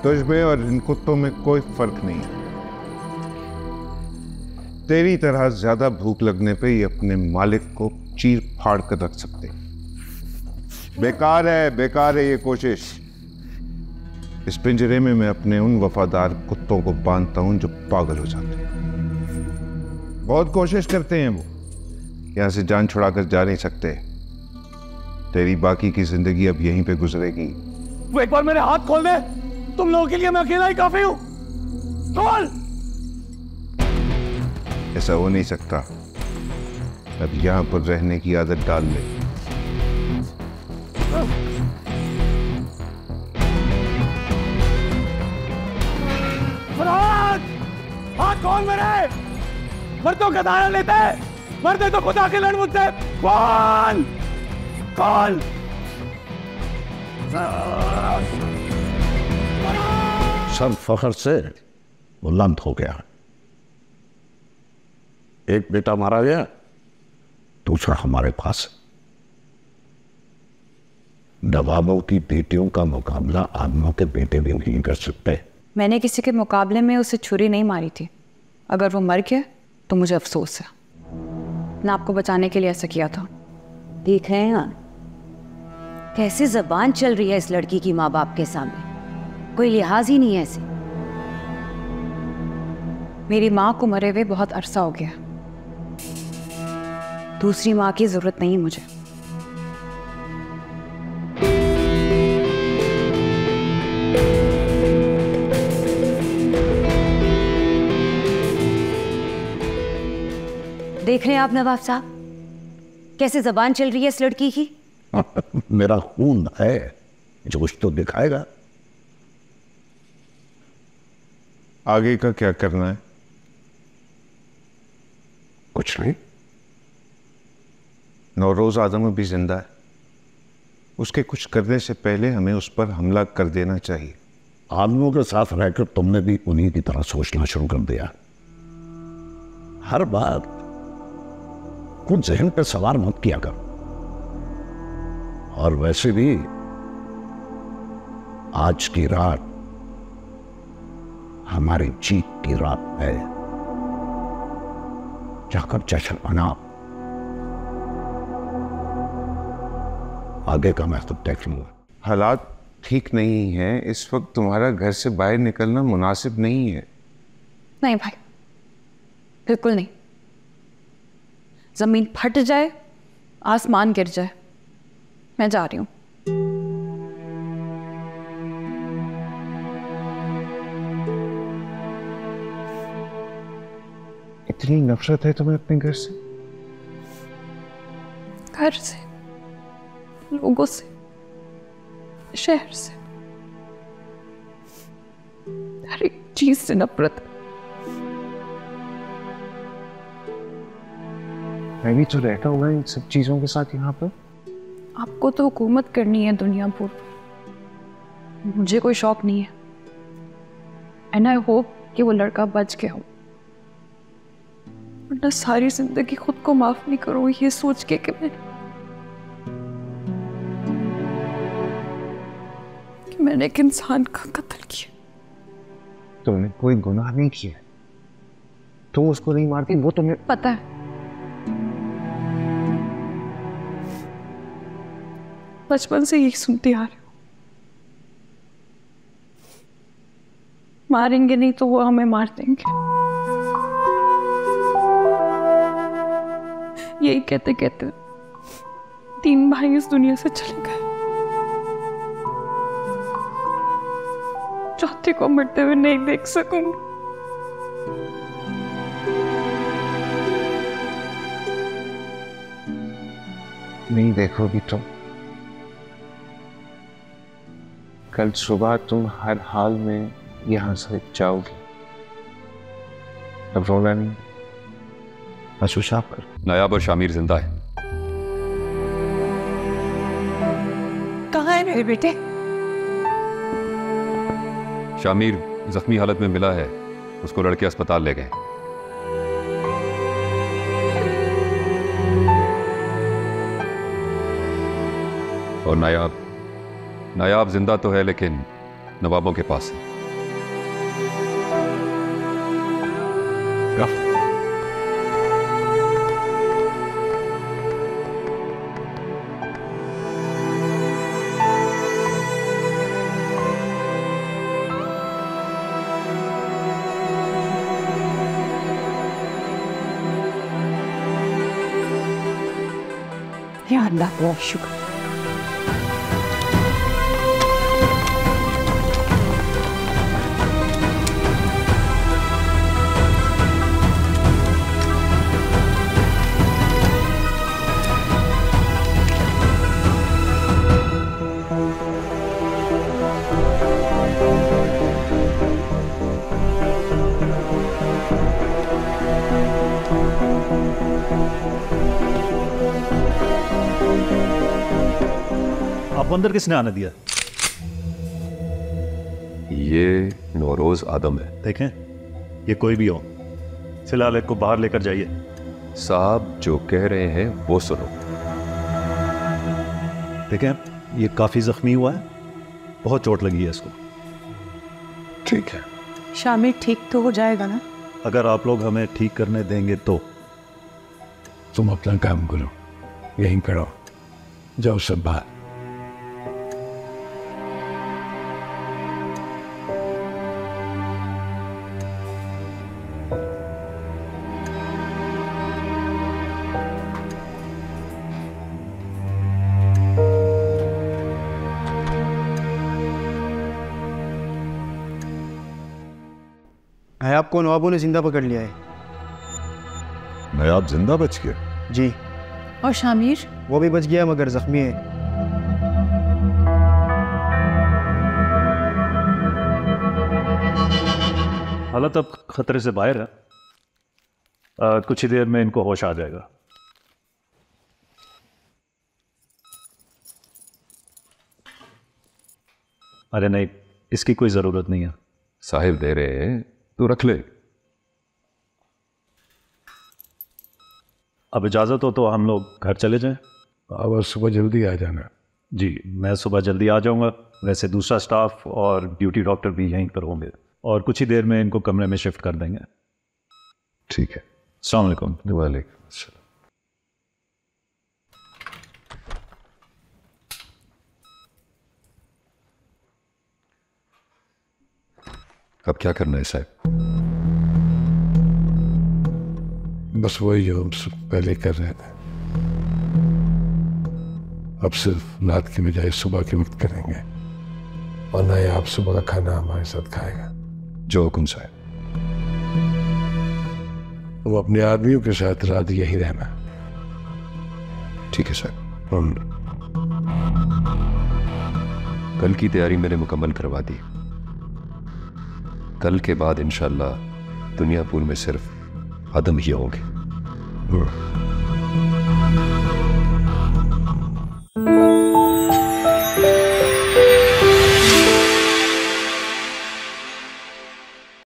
तुझ में और इन कुत्तों में कोई फर्क नहीं है। तेरी तरह ज्यादा भूख लगने पे ये अपने मालिक को चीर फाड़ कर रख सकते हैं। बेकार है ये कोशिश। इस पिंजरे में मैं अपने उन वफादार कुत्तों को बांधता हूं जो पागल हो जाते हैं। बहुत कोशिश करते हैं वो, यहां से जान छुड़ाकर जा नहीं सकते। तेरी बाकी की जिंदगी अब यहीं पे गुजरेगी। वो एक बार मेरे हाथ खोल दे, तुम लोगों के लिए मैं अकेला ही काफी हूं। खोल। ऐसा हो नहीं सकता। अब यहां पर रहने की आदत डाल ले। फरहाद, हाथ खोल मेरे। मर्दों का दायरा लेते हैं, मर्दे तो खुदा के लड़ मुझसे। कौन कौन? सब फखर से बुलंद हो गया। एक बेटा मारा गया, दूसरा हमारे पास। नवाबों की बेटियों का मुकाबला आदमों के बेटे भी नहीं कर सकते। मैंने किसी के मुकाबले में उसे छुरी नहीं मारी थी। अगर वो मर गया तो मुझे अफसोस है। मैं आपको बचाने के लिए ऐसा किया था। देख रहे हैं आप कैसे जबान चल रही है इस लड़की की माँ बाप के सामने। कोई लिहाज ही नहीं है ऐसे। मेरी माँ को मरे हुए बहुत अरसा हो गया। दूसरी माँ की जरूरत नहीं मुझे। देख रहे हैं आप नवाब साहब कैसे जबान चल रही है इस लड़की की। मेरा खून है, जोश तो दिखाएगा। आगे का क्या करना है? कुछ नहीं। नौरोज आदम अभी जिंदा है। उसके कुछ करने से पहले हमें उस पर हमला कर देना चाहिए। आदमियों के साथ रहकर तुमने भी उन्हीं की तरह सोचना शुरू कर दिया। हर बात कुछ जहन पर सवार मत किया कर। और वैसे भी आज की रात हमारी जीत की रात है। जाकर जश्न मनाओ। आगे का मैं तो देख लूंगा। हालात ठीक नहीं है इस वक्त। तुम्हारा घर से बाहर निकलना मुनासिब नहीं है। नहीं भाई, बिल्कुल नहीं। जमीन फट जाए, आसमान गिर जाए, मैं जा रही हूं। इतनी नफरत है तुम्हें अपने घर से? घर से, लोगों से, शहर से, हर एक चीज से नफरत। मैं भी तो रहता हूँ ना इन सब चीजों के साथ यहाँ पर। आपको तो हुकूमत करनी है दुनिया पर, मुझे कोई शौक नहीं है। एंड आई होप कि वो लड़का बच गया हो, वरना सारी जिंदगी खुद को माफ नहीं करूँ ये सोच के कि मैंने एक इंसान का कत्ल किया। तुमने कोई गुनाह नहीं किया। तुम उसको नहीं मारती, वो तुम्हें पता है। बचपन से यही सुनती आ रही हूँ, मारेंगे नहीं तो वो हमें मार देंगे। यही कहते कहते 3 भाई इस दुनिया से चले गए। चौथे को मरते हुए नहीं देख सकूंगी। नहीं देखोगी तुम। कल सुबह तुम हर हाल में यहां से जाओगी। अब रोना नहीं। बस पेशाब कर। नायाब और शामिर जिंदा है। कहाँ है मेरे बेटे? शामिर जख्मी हालत में मिला है, उसको लड़के अस्पताल ले गए। और नायाब जिंदा तो है लेकिन नवाबों के पास है। या अल्लाह बहुत शुक्र। आपको अंदर किसने आने दिया? ये नौरोज आदम है। देखें, ये कोई भी हो, फिलहाल इसको बाहर लेकर जाइए। साहब जो कह रहे हैं वो सुनो। देखें, ये काफी जख्मी हुआ है, बहुत चोट लगी है इसको। ठीक है, शामिर ठीक तो हो जाएगा ना? अगर आप लोग हमें ठीक करने देंगे तो। तुम अपना काम करो, यहीं करो, जाओ सब बाहर। नायाब को नवाबों ने जिंदा पकड़ लिया है। नायाब जिंदा बच गया? जी। और शामिर? वो भी बच गया मगर जख्मी है। हालत अब खतरे से बाहर है, कुछ ही देर में इनको होश आ जाएगा। अरे नहीं, इसकी कोई जरूरत नहीं है। साहिब दे रहे हैं तो रख ले। अब इजाजत हो तो हम लोग घर चले जाएं। अब सुबह जल्दी आ जाना। जी, मैं सुबह जल्दी आ जाऊंगा। वैसे दूसरा स्टाफ और ड्यूटी डॉक्टर भी यहीं पर होंगे और कुछ ही देर में इनको कमरे में शिफ्ट कर देंगे। ठीक है। अस्सलाम वालेकुम। वालेकुम अस्सलाम। अब क्या करना है साहब? बस वही जो हम सब पहले कर रहे थे, अब सिर्फ रात के बजाय सुबह के वक्त करेंगे, और ना ही आप सुबह का खाना हमारे साथ खाएगा। जो हुकुम साहब। तुम अपने आदमियों के साथ रात यही रहना। ठीक है साहब। कल की तैयारी मैंने मुकम्मल करवा दी। कल के बाद इंशाल्लाह दुनियापुर में सिर्फ आदम ही होंगे।